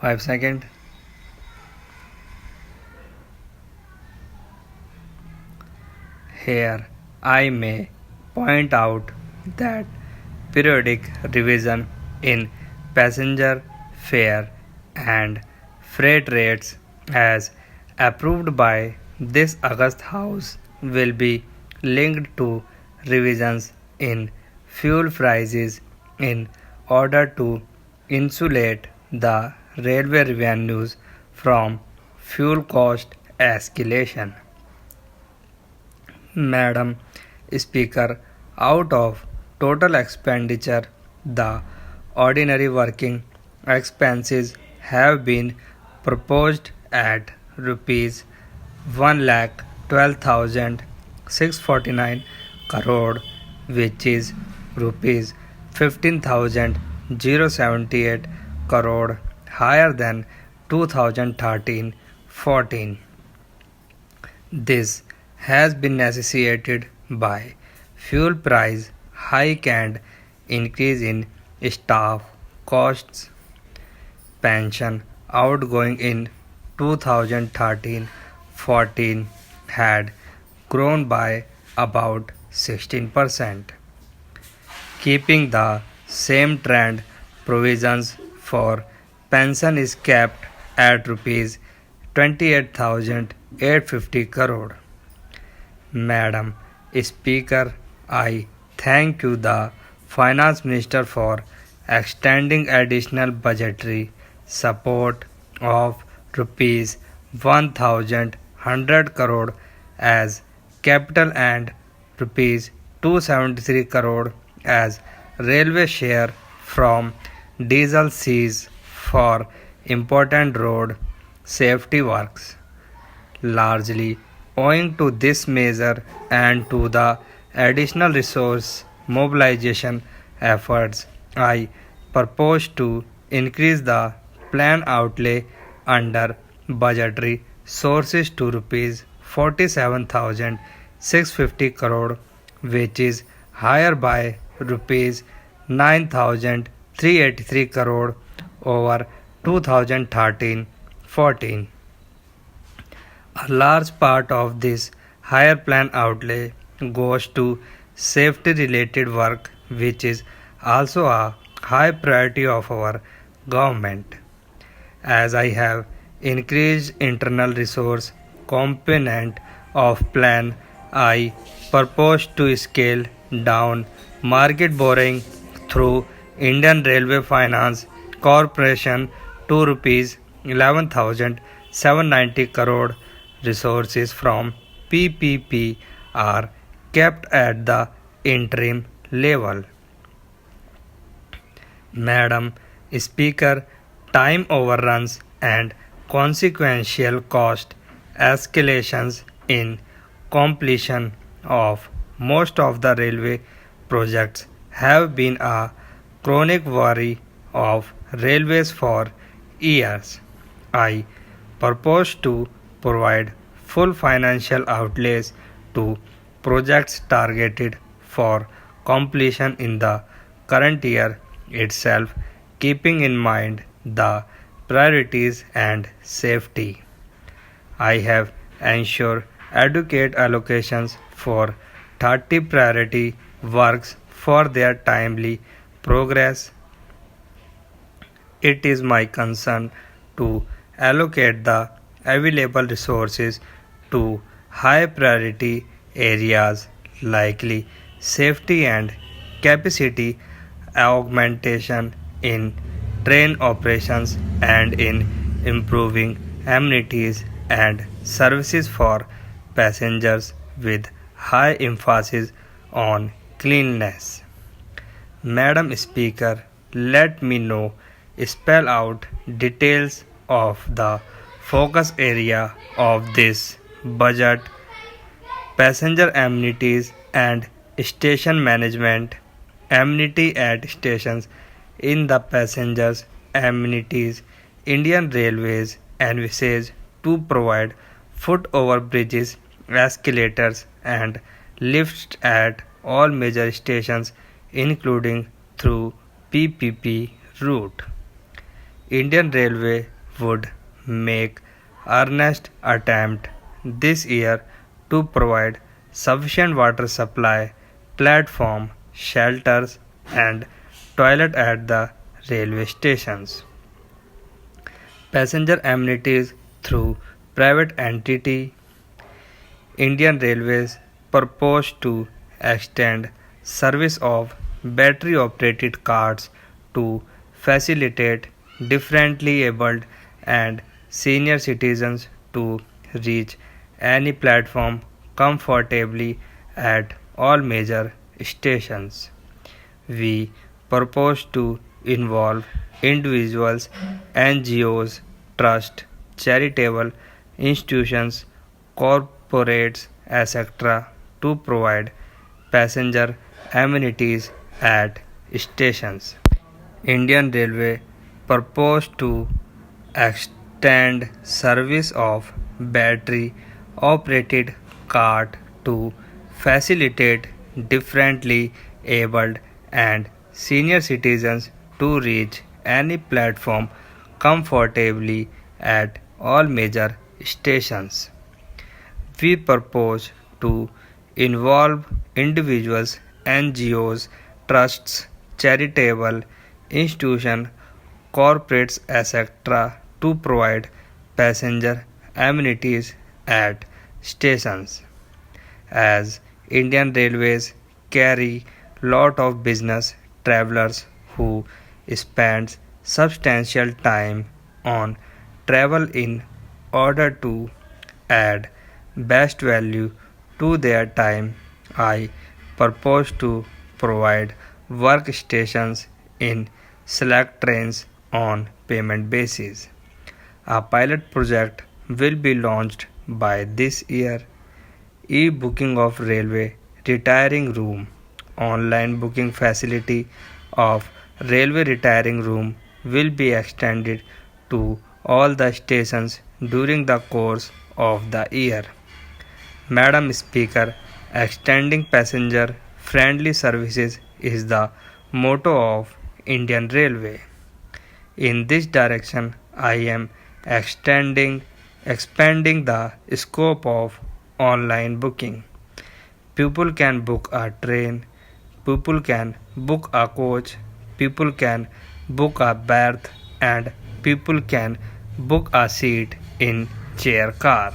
5 seconds. Here I may point out that periodic revision in passenger fare and freight rates as approved by this August House will be linked to revisions in fuel prices in order to insulate the railway revenues from fuel cost escalation. Madam Speaker, out of total expenditure, the ordinary working expenses have been proposed at rupees 1,12,649 crore, which is rupees 15,078 crore higher than 2013-14. This has been necessitated by fuel price hike and increase in staff costs. Pension outgoing in 2013-14 had grown by about 16%. Keeping the same trend, provisions for pension is kept at rupees 28,850 crore. Madam Speaker, I thank you, the Finance Minister, for extending additional budgetary support of rupees 1,100 crore as capital and rupees 273 crore as railway share from diesel cess for important road safety works. Largely owing to this measure and to the additional resource mobilization efforts, I propose to increase the planned outlay under budgetary sources to rupees 47,650 crore, which is higher by rupees 9,383 crore over 2013-14. A large part of this higher plan outlay goes to safety related work, which is also a high priority of our government. As I have increased internal resource component of plan, I propose to scale down market borrowing through Indian Railway Finance Corporation to rupees 11,790 crore. Resources from PPP are kept at the interim level. Madam Speaker, time overruns and consequential cost escalations in completion of most of the railway projects have been a chronic worry of railways for years. I propose to provide full financial outlays to projects targeted for completion in the current year itself, keeping in mind the priorities and safety. I have ensured adequate allocations for 30 priority works for their timely progress. It is my concern to allocate the available resources to high priority areas likely safety and capacity augmentation in train operations and in improving amenities and services for passengers with high emphasis on cleanliness. Madam Speaker, let me know spell out details of the focus area of this budget: passenger amenities and station management. Amenity at stations. In the passengers amenities, Indian Railways envisages to provide foot over bridges, escalators and lifts at all major stations, including through PPP route. Indian Railway would make earnest attempt this year to provide sufficient water supply, platform, shelters and toilet at the railway stations. Passenger amenities through private entity. Indian Railways propose to extend service of battery operated cars to facilitate differently abled and senior citizens to reach any platform comfortably at all major stations. We propose to involve individuals, NGOs, trusts, charitable institutions, corporates, etc. to provide passenger amenities at stations. Indian Railway proposed to extend service of battery operated cart to facilitate differently abled and senior citizens to reach any platform comfortably at all major stations. We propose to involve individuals, NGOs, trusts, charitable institutions, corporates, etc. to provide passenger amenities at stations. As Indian Railways carry lot of business travelers who spend substantial time on travel in order to add best value to their time, I propose to provide workstations in select trains on payment basis. A pilot project will be launched by this year. E-booking of railway retiring room. Online booking facility of railway retiring room will be extended to all the stations during the course of the year. Madam Speaker, extending passenger friendly services is the motto of Indian Railway. In this direction, I am expanding the scope of online booking. People can book a train, people can book a coach, people can book a berth, and people can book a seat in chair car.